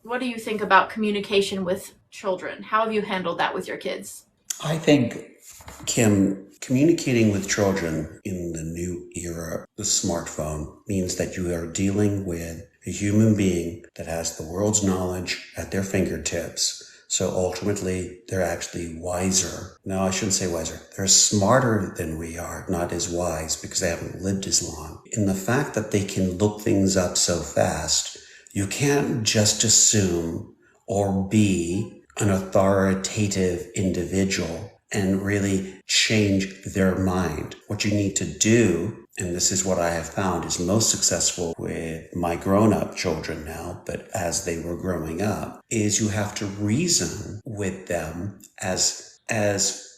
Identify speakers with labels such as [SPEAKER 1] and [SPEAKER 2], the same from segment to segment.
[SPEAKER 1] What do you think about communication with children? How have you handled that with your kids?
[SPEAKER 2] I think, Kim, communicating with children in the new era, the smartphone, means that you are dealing with a human being that has the world's knowledge at their fingertips. So ultimately, they're actually wiser. No, I shouldn't say wiser. They're smarter than we are, not as wise because they haven't lived as long. In the fact that they can look things up so fast, you can't just assume or be an authoritative individual and really change their mind. What you need to do, and this is what I have found is most successful with my grown-up children now, but as they were growing up, is you have to reason with them as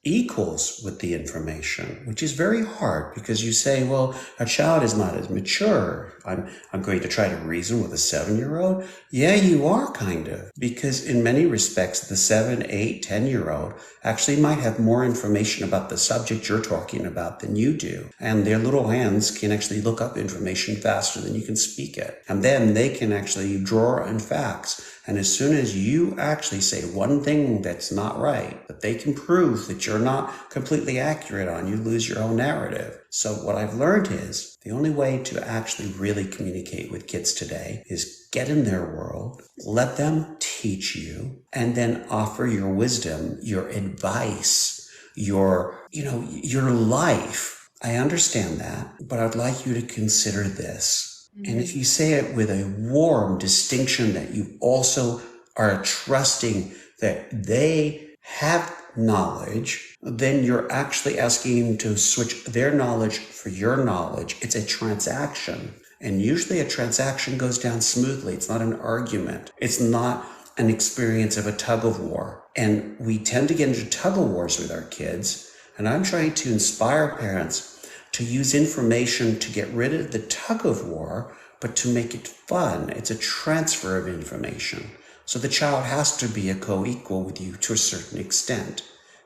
[SPEAKER 2] equals with the information, which is very hard because you say, well, a child is not as mature. I'm going to try to reason with a 7-year-old. Yeah, you are kind of, because in many respects, the 7, 8, 10-year-old actually might have more information about the subject you're talking about than you do. And their little hands can actually look up information faster than you can speak it. And then they can actually draw on facts. And as soon as you actually say one thing that's not right, that they can prove that you're not completely accurate on, you lose your own narrative. So what I've learned is the only way to actually really communicate with kids today is get in their world, let them teach you, and then offer your wisdom, your advice, your life. I understand that, but I'd like you to consider this. And if you say it with a warm distinction that you also are trusting that they have knowledge, then you're actually asking them to switch their knowledge for your knowledge. It's a transaction. And usually a transaction goes down smoothly. It's not an argument. It's not an experience of a tug of war. And we tend to get into tug of wars with our kids. And I'm trying to inspire parents to use information to get rid of the tug of war, but to make it fun. It's a transfer of information. So the child has to be a co-equal with you to a certain extent.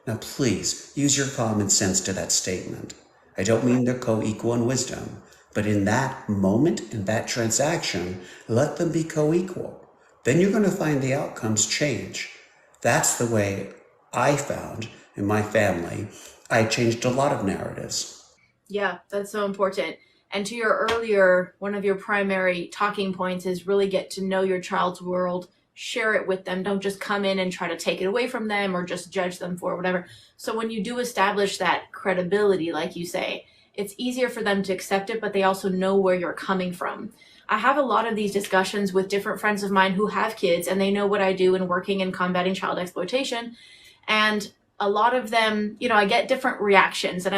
[SPEAKER 2] Now, please use your common sense to that statement. I don't mean they're co-equal in wisdom, but in that moment, in that transaction, let them be co-equal. Then you're going to find the outcomes change. That's the way I found in my family. I changed a lot of narratives.
[SPEAKER 1] Yeah, that's so important. And to your earlier, one of your primary talking points is really get to know your child's world, share it with them. Don't just come in and try to take it away from them or just judge them for whatever. So when you do establish that credibility, like you say, it's easier for them to accept it, but they also know where you're coming from. I have a lot of these discussions with different friends of mine who have kids, and they know what I do in working in combating child exploitation. And a lot of them, I get different reactions, and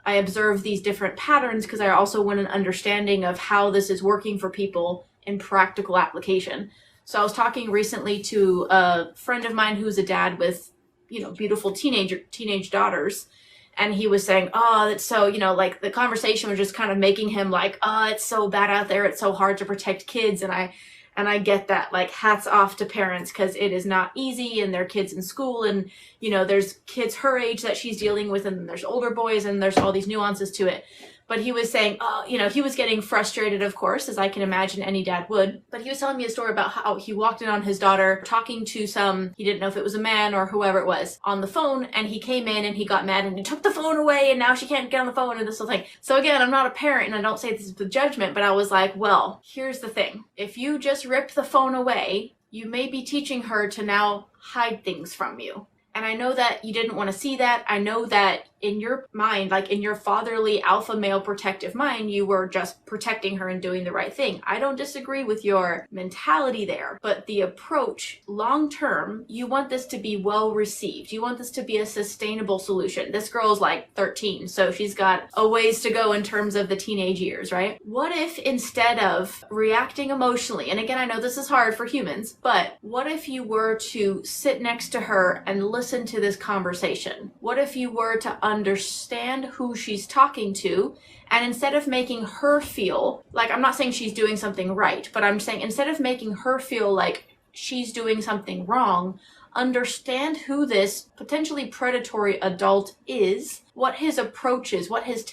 [SPEAKER 1] I observe these different patterns because I also want an understanding of how this is working for people in practical application. So I was talking recently to a friend of mine who's a dad with, beautiful teenage daughters. And he was saying, oh, it's so, like the conversation was just kind of making him like, oh, it's so bad out there. It's so hard to protect kids. And I get that, like, hats off to parents because it is not easy and their kids in school and, there's kids her age that she's dealing with and there's older boys and there's all these nuances to it. But he was saying, oh, he was getting frustrated, of course, as I can imagine any dad would. But he was telling me a story about how he walked in on his daughter talking to he didn't know if it was a man or whoever it was, on the phone. And he came in and he got mad and he took the phone away and now she can't get on the phone and this whole thing. So again, I'm not a parent and I don't say this with judgment, but I was like, well, here's the thing. If you just rip the phone away, you may be teaching her to now hide things from you. And I know that you didn't want to see that. I know that in your mind, like in your fatherly alpha male protective mind, you were just protecting her and doing the right thing. I don't disagree with your mentality there, but the approach long term, you want this to be well received. You want this to be a sustainable solution. This girl's like 13, so she's got a ways to go in terms of the teenage years, right? What if instead of reacting emotionally, and again, I know this is hard for humans, but what if you were to sit next to her and listen to this conversation? What if you were to understand who she's talking to, and instead of making her feel like, I'm not saying she's doing something right, but I'm saying instead of making her feel like she's doing something wrong, understand who this potentially predatory adult is, what his approach is, what his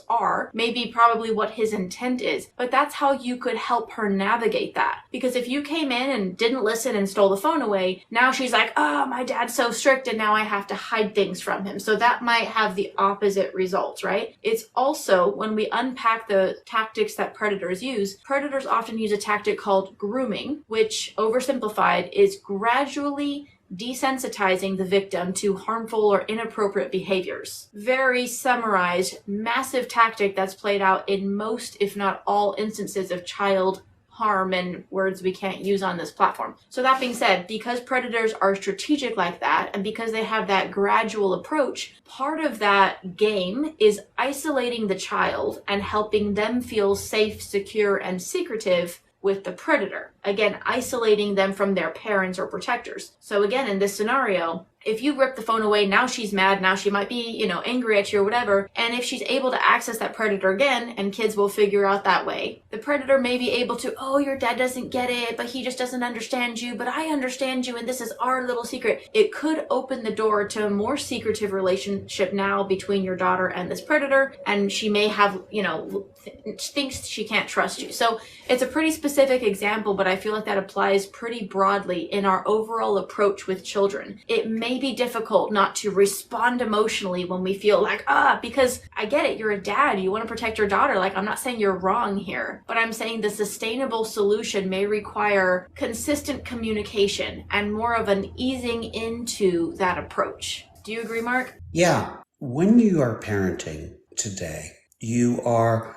[SPEAKER 1] are, maybe probably what his intent is, but that's how you could help her navigate that. Because if you came in and didn't listen and stole the phone away, now she's like, oh, my dad's so strict and now I have to hide things from him. So that might have the opposite results, right? It's also, when we unpack the tactics that predators use, predators often use a tactic called grooming, which, oversimplified, is gradually desensitizing the victim to harmful or inappropriate behaviors. Very summarized, massive tactic that's played out in most, if not all, instances of child harm, and words we can't use on this platform. So that being said, because predators are strategic like that, and because they have that gradual approach, part of that game is isolating the child and helping them feel safe, secure, and secretive with the predator. Again, isolating them from their parents or protectors. So again, in this scenario, if you rip the phone away, now she's mad, now she might be, angry at you or whatever, and if she's able to access that predator again, and kids will figure out that way, the predator may be able to, oh, your dad doesn't get it, but he just doesn't understand you, but I understand you, and this is our little secret. It could open the door to a more secretive relationship now between your daughter and this predator, and she may have, thinks she can't trust you. So it's a pretty specific example, but I feel like that applies pretty broadly in our overall approach with children. It may be difficult not to respond emotionally when we feel like, because I get it, you're a dad, you want to protect your daughter. Like, I'm not saying you're wrong here, but I'm saying the sustainable solution may require consistent communication and more of an easing into that approach. Do you agree, Mark?
[SPEAKER 2] Yeah. When you are parenting today, you're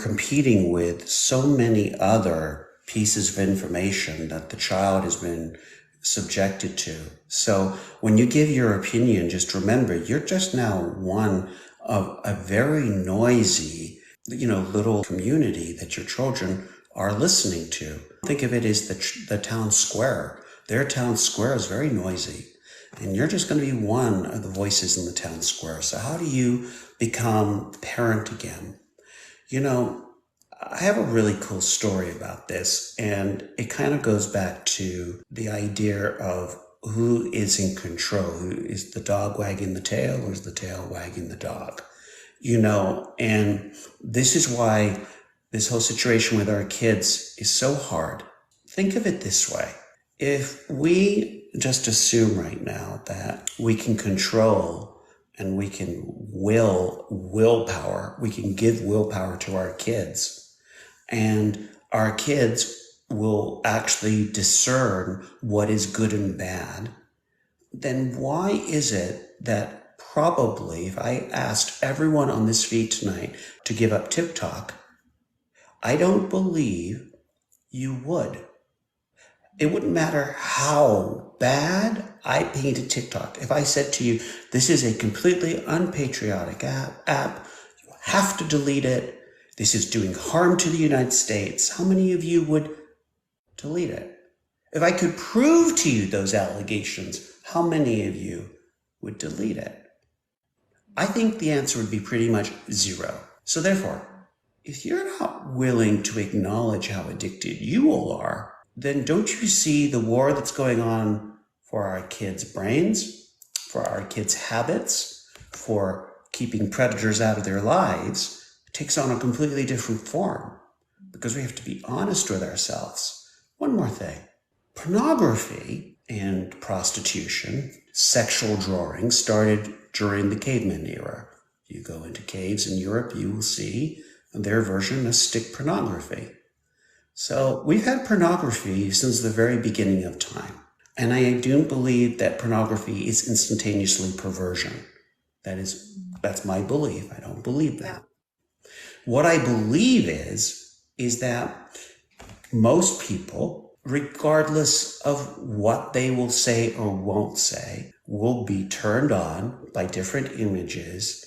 [SPEAKER 2] competing with so many other pieces of information that the child has been subjected to. So when you give your opinion, just remember, you're just now one of a very noisy, little community that your children are listening to. Think of it as the town square. Their town square is very noisy, and you're just going to be one of the voices in the town square. So how do you become parent again? I have a really cool story about this, and it kind of goes back to the idea of who is in control. Is the dog wagging the tail, or is the tail wagging the dog? And this is why this whole situation with our kids is so hard. Think of it this way. If we just assume right now that we can control and we can willpower, we can give willpower to our kids, and our kids will actually discern what is good and bad, then why is it that probably if I asked everyone on this feed tonight to give up TikTok, I don't believe you would. It wouldn't matter how bad I painted TikTok. If I said to you, this is a completely unpatriotic app, you have to delete it, this is doing harm to the United States, how many of you would delete it? If I could prove to you those allegations, how many of you would delete it? I think the answer would be pretty much zero. So therefore, if you're not willing to acknowledge how addicted you all are, then don't you see the war that's going on for our kids' brains, for our kids' habits, for keeping predators out of their lives, takes on a completely different form, because we have to be honest with ourselves. One more thing. Pornography and prostitution, sexual drawing, started during the caveman era. You go into caves in Europe, you will see their version of stick pornography. So we've had pornography since the very beginning of time. And I do believe that pornography is instantaneously perversion. That's my belief. I don't believe that. What I believe is that most people, regardless of what they will say or won't say, will be turned on by different images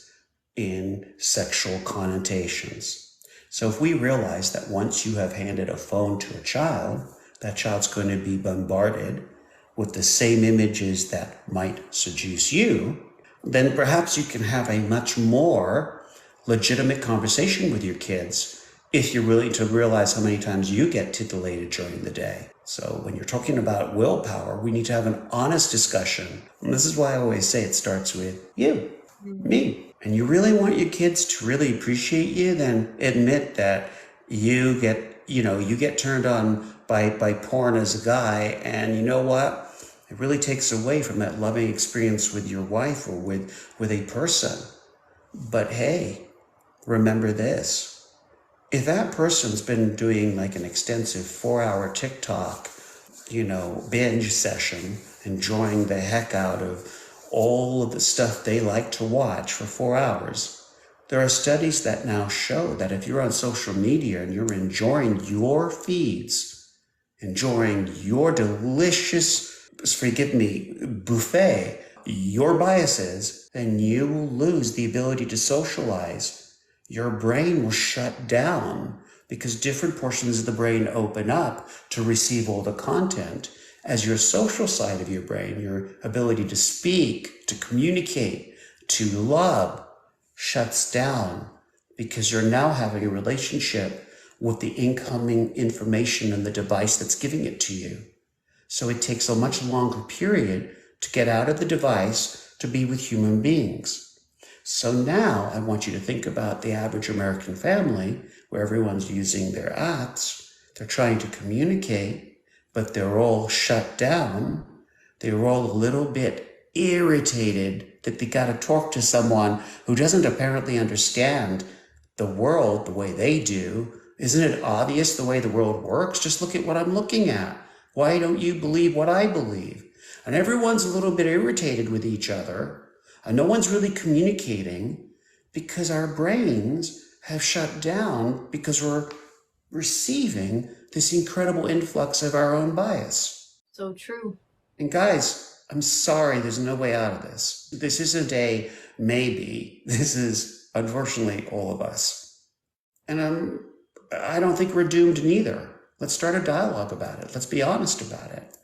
[SPEAKER 2] in sexual connotations. So if we realize that once you have handed a phone to a child, that child's going to be bombarded with the same images that might seduce you, then perhaps you can have a much more legitimate conversation with your kids if you're willing to realize how many times you get titillated during the day. So when you're talking about willpower, we need to have an honest discussion. And this is why I always say it starts with you, me. and you really want your kids to really appreciate you, then admit that you get turned on by porn as a guy, and you know what? It really takes away from that loving experience with your wife or with a person. But hey, remember this. If that person's been doing like an extensive 4-hour TikTok, binge session, enjoying the heck out of all of the stuff they like to watch for 4 hours, there are studies that now show that if you're on social media and you're enjoying your feeds, enjoying your delicious, forgive me, buffet, your biases, then you will lose the ability to socialize. Your brain will shut down because different portions of the brain open up to receive all the content, as your social side of your brain, your ability to speak, to communicate, to love, shuts down because you're now having a relationship with the incoming information and the device that's giving it to you. So it takes a much longer period to get out of the device to be with human beings. So now I want you to think about the average American family where everyone's using their apps. They're trying to communicate, but they're all shut down. They're all a little bit irritated that they got to talk to someone who doesn't apparently understand the world the way they do. Isn't it obvious the way the world works? Just look at what I'm looking at. Why don't you believe what I believe? And everyone's a little bit irritated with each other. And no one's really communicating because our brains have shut down because we're receiving this incredible influx of our own bias.
[SPEAKER 1] So true.
[SPEAKER 2] And guys, I'm sorry, there's no way out of this. This isn't a maybe. This is, unfortunately, all of us. And I don't think we're doomed neither. Let's start a dialogue about it. Let's be honest about it.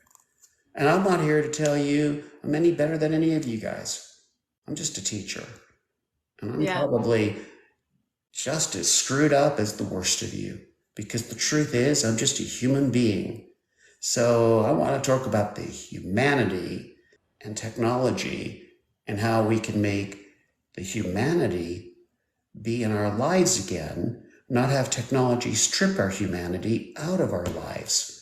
[SPEAKER 2] And I'm not here to tell you I'm any better than any of you guys. I'm just a teacher. And I'm probably just as screwed up as the worst of you. Because the truth is, I'm just a human being. So I want to talk about the humanity and technology and how we can make the humanity be in our lives again, not have technology strip our humanity out of our lives.